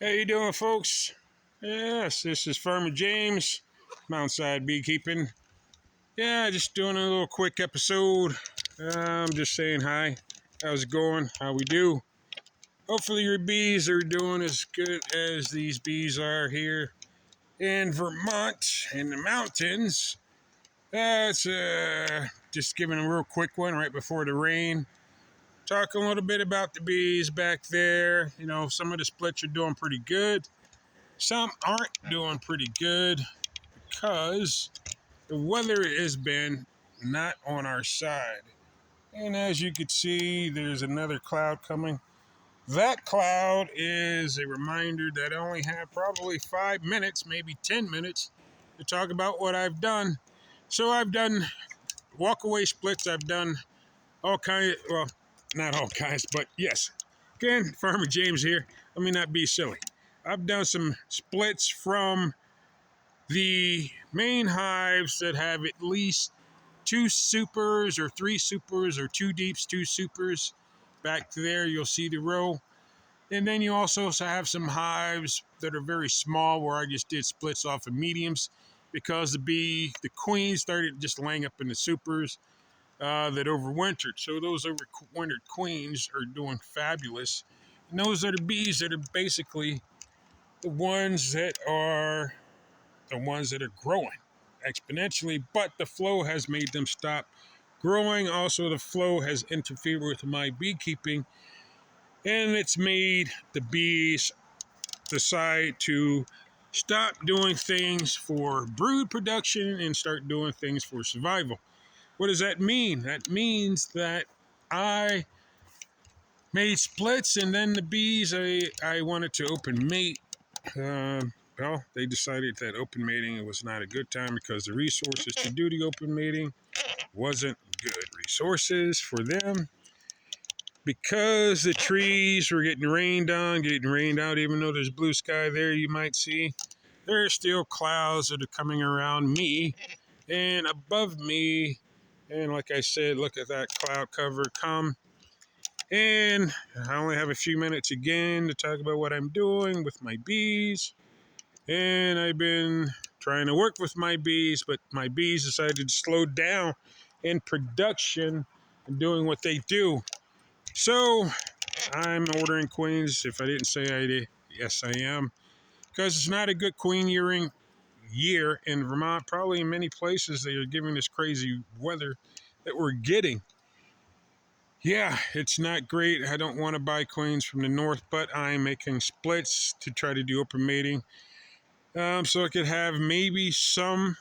How you doing, folks? Yes, this is Farmer James, Mountainside Beekeeping. Yeah, just doing a little quick episode. I'm just saying hi. How's it going? How we do? Hopefully your bees are doing as good as these bees are here in Vermont in the mountains. It's just giving a real quick one right before the rain. Talk a little bit about the bees back there. You know, some of the splits are doing pretty good. Some aren't doing pretty good because the weather has been not on our side. And as you can see, there's another cloud coming. That cloud is a reminder that I only have probably 5 minutes, maybe 10 minutes to talk about what I've done. So I've done walkaway splits. I've done all kinds, well, not all kinds, but yes. Again, Farmer James here. Let me not be silly. I've done some splits from the main hives that have at least two supers or three supers or two deeps, two supers. Back there, you'll see the row. And then you also have some hives that are very small where I just did splits off of mediums because the queen started just laying up in the supers that overwintered. So those overwintered queens are doing fabulous. And those are the bees that are basically the ones that are growing exponentially, but the flow has made them stop growing. Also, the flow has interfered with my beekeeping, and it's made the bees decide to stop doing things for brood production and start doing things for survival. What does that mean? That means that I made splits, and then the bees I wanted to open mate. Well, they decided that open mating was not a good time because the resources to do the open mating wasn't good resources for them because the trees were getting rained on, getting rained out. Even though there's blue sky there, you might see there are still clouds that are coming around me and above me. And like I said, look at that cloud cover come. And I only have a few minutes again to talk about what I'm doing with my bees. And I've been trying to work with my bees, but my bees decided to slow down in production and doing what they do. So I'm ordering queens. If I didn't say I did, yes, I am. Because it's not a good queen year in Vermont. Probably in many places they are giving this crazy weather that we're getting. Yeah, it's not great. I don't want to buy queens from the north, but I'm making splits to try to do open mating. So I could have maybe some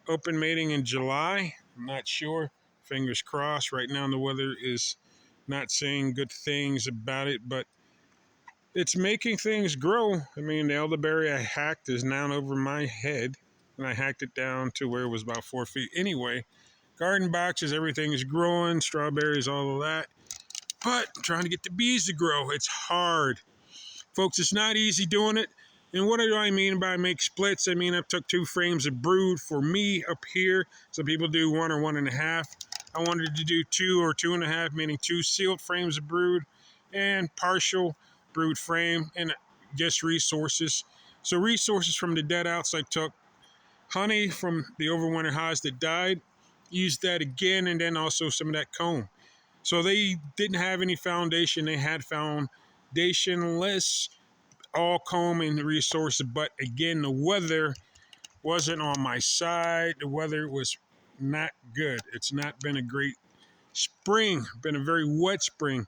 open mating in July. I'm not sure. Fingers crossed. Right now the weather is not saying good things about it, but it's making things grow. I mean, the elderberry I hacked is now over my head, and I hacked it down to where it was about 4 feet. Anyway, garden boxes, everything is growing, strawberries, all of that. But trying to get the bees to grow, it's hard. Folks, it's not easy doing it. And what do I mean by make splits? I mean, I took 2 frames of brood for me up here. Some people do 1 or 1.5. I wanted to do 2 or 2.5, meaning 2 sealed frames of brood and partial brood frame and just resources. So resources from the dead outs I took. Honey from the overwinter hives that died, used that again, and then also some of that comb. So they didn't have any foundation. They had foundationless all comb and resources. But again, the weather wasn't on my side. The weather was not good. It's not been a great spring, been a very wet spring.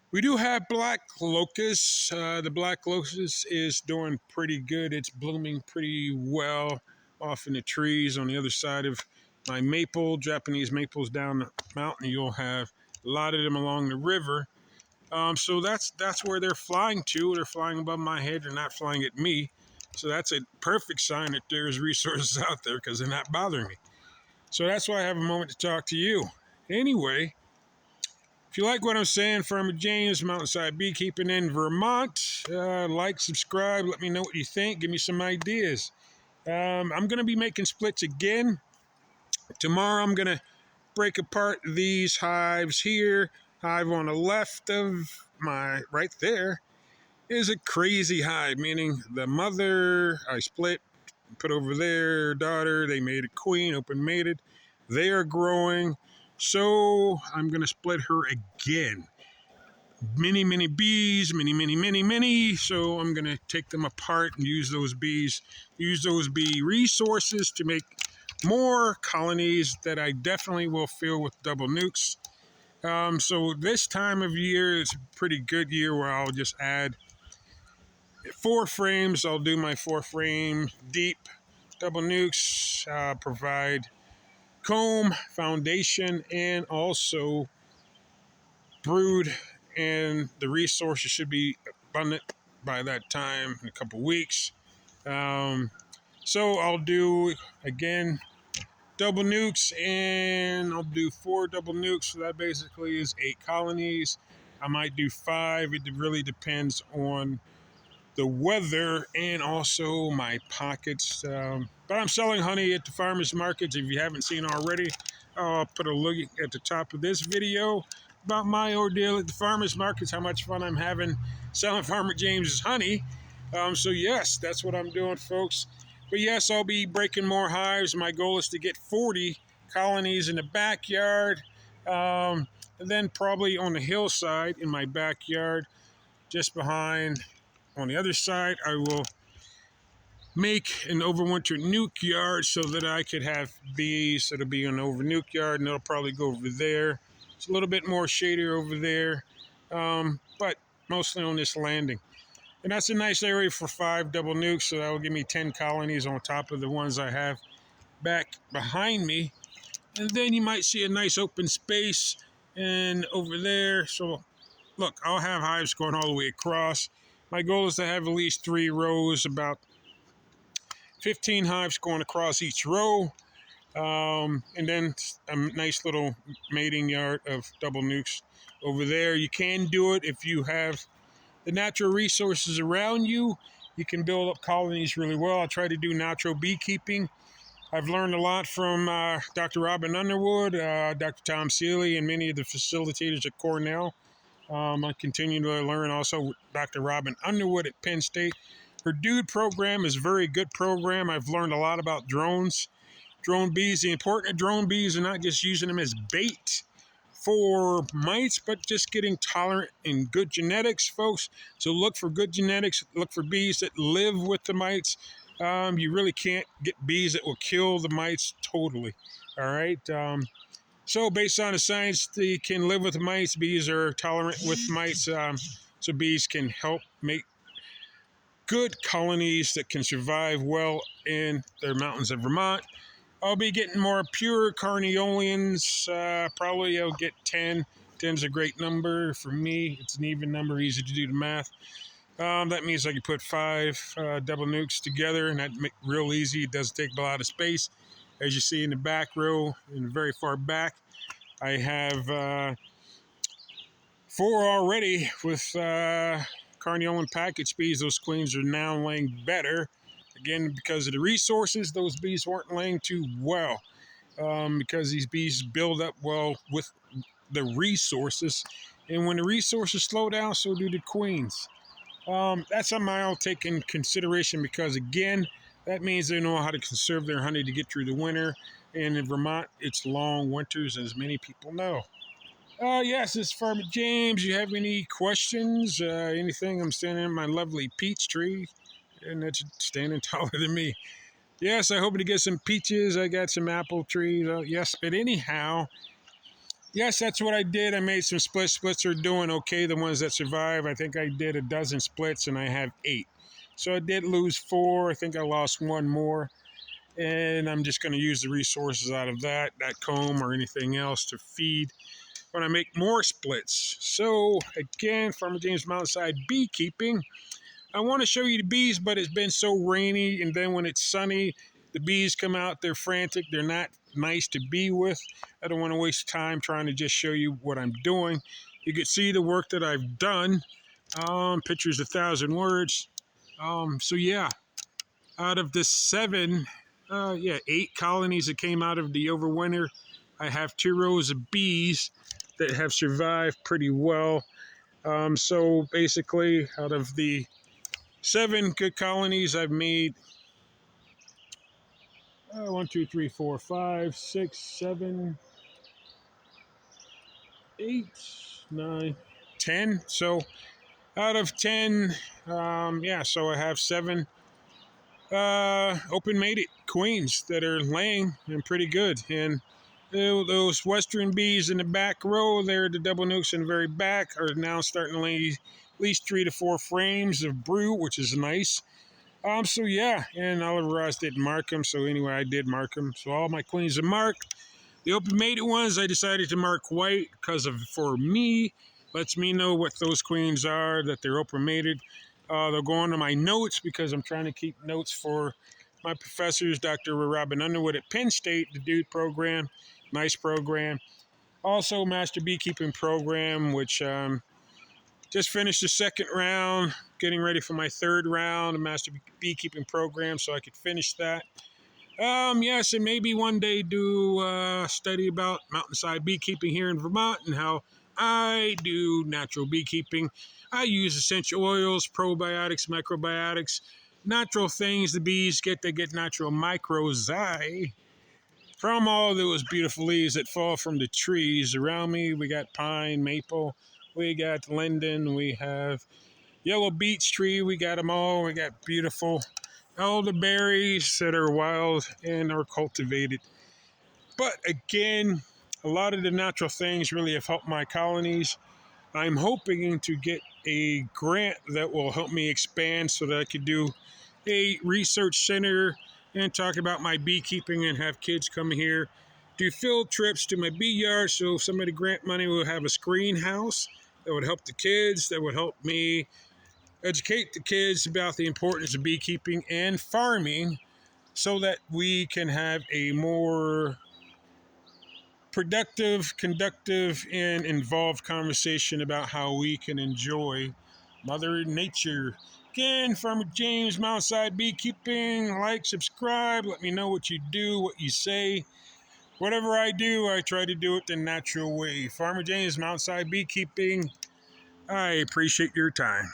We do have black locust. The black locust is doing pretty good. It's blooming pretty well off in the trees on the other side of my maple, Japanese maples down the mountain. You'll have a lot of them along the river. So that's where they're flying to. They're flying above my head. They're not flying at me. So that's a perfect sign that there's resources out there because they're not bothering me. So that's why I have a moment to talk to you. Anyway, if you like what I'm saying, Farmer James, Mountainside Beekeeping in Vermont, like, subscribe, let me know what you think. Give me some ideas. I'm going to be making splits again. Tomorrow I'm going to break apart these hives here. Hive on the left of my, right there. is a crazy hive, meaning the mother I split, put over there, daughter, they made a queen, open mated. They are growing. So I'm going to split her again. Many bees, many. So I'm going to take them apart and use those bee resources to make more colonies that I definitely will fill with double nukes. So this time of year is a pretty good year where I'll just add 4 frames. I'll do my 4-frame deep double nukes, provide comb, foundation, and also brood. And the resources should be abundant by that time in a couple weeks. So I'll do, again, double nukes, and I'll do 4 double nukes. So that basically is 8 colonies. I might do 5. It really depends on the weather and also my pockets. But I'm selling honey at the farmers markets. If you haven't seen already, I'll put a link at the top of this video about my ordeal at the farmers markets, how much fun I'm having selling Farmer James's honey. So yes, that's what I'm doing, folks. But yes, I'll be breaking more hives. My goal is to get 40 colonies in the backyard, and then probably on the hillside in my backyard, just behind. On the other side, I will make an overwinter nuke yard so that I could have bees. It'll be an over nuke yard, and it'll probably go over there. It's a little bit more shadier over there, but mostly on this landing. And that's a nice area for 5 double nukes, so that will give me 10 colonies on top of the ones I have back behind me. And then you might see a nice open space and over there. So look, I'll have hives going all the way across. My goal is to have at least 3 rows, about 15 hives going across each row. And then a nice little mating yard of double nukes over there. You can do it if you have the natural resources around you. You can build up colonies really well. I try to do natural beekeeping. I've learned a lot from Dr. Robin Underwood, Dr. Tom Seeley, and many of the facilitators at Cornell. I continue to learn also with Dr. Robin Underwood at Penn State. Her DUDE program is a very good program. I've learned a lot about drones, drone bees. The importance of drone bees are not just using them as bait for mites, but just getting tolerant and good genetics, folks. So look for good genetics. Look for bees that live with the mites. You really can't get bees that will kill the mites totally. All right. So based on the science, they can live with mites. Bees are tolerant with mites. So bees can help make good colonies that can survive well in their mountains of Vermont. I'll be getting more pure carnioleans. Probably I'll get 10. 10's a great number for me. It's an even number, easy to do the math. That means I can put 5 double nukes together, and that make real easy. It doesn't take a lot of space. As you see in the back row, in the very far back, I have 4 already with carniolan package bees. Those queens are now laying better. Again, because of the resources, those bees weren't laying too well. Because these bees build up well with the resources. And when the resources slow down, so do the queens. That's something I'll take in consideration because, again, that means they know how to conserve their honey to get through the winter. And in Vermont, it's long winters, as many people know. Yes, it's Farmer James. You have any questions? Anything? I'm standing in my lovely peach tree, and it's standing taller than me. Yes, I hope to get some peaches. I got some apple trees. Yes, but anyhow, yes, that's what I did. I made some splits. Splits are doing okay. The ones that survive, I think I did a dozen splits, and I have 8. So I did lose 4. I think I lost 1 more. And I'm just going to use the resources out of that comb or anything else to feed when I make more splits. So again, Farmer James Mountainside Beekeeping. I want to show you the bees, but it's been so rainy, and then when it's sunny, the bees come out, they're frantic, they're not nice to be with. I don't want to waste time trying to just show you what I'm doing. You can see the work that I've done. Pictures 1,000 words. So yeah, out of the 8 colonies that came out of the overwinter, I have 2 rows of bees that have survived pretty well. So basically, out of the 7 good colonies, I've made 1, 2, 3, 4, 5, 6, 7, 8, 9, 10. So out of 10, yeah, so I have 7 open mated queens that are laying and pretty good. And those western bees in the back row, they're the double nukes in the very back, are now starting to lay at least 3 to 4 frames of brood, which is nice. So yeah, and Oliver Ross didn't mark them, so anyway, I did mark them. So all my queens are marked. The open mated ones, I decided to mark white because of, for me, lets me know what those queens are, that they're open mated. They'll go onto my notes because I'm trying to keep notes for my professors, Dr. Robin Underwood at Penn State, the dude program, nice program. Also, Master Beekeeping program, which just finished the second round, getting ready for my third round of Master Beekeeping program so I could finish that. Yes, and maybe one day do study about mountainside beekeeping here in Vermont and how I do natural beekeeping. I use essential oils, probiotics, microbiotics, natural things the bees get. They get natural microzy from all those beautiful leaves that fall from the trees around me. We got pine, maple, we got linden, we have yellow beech tree. We got them all. We got beautiful elderberries that are wild and are cultivated. But again, a lot of the natural things really have helped my colonies. I'm hoping to get a grant that will help me expand so that I could do a research center and talk about my beekeeping and have kids come here, do field trips to my bee yard. So some of the grant money will have a screen house that would help the kids, that would help me educate the kids about the importance of beekeeping and farming so that we can have a more productive, conductive, and involved conversation about how we can enjoy Mother Nature. Again, Farmer James, Mountainside Beekeeping. Like, subscribe, let me know what you do, what you say. Whatever I do, I try to do it the natural way. Farmer James, Mountainside Beekeeping. I appreciate your time.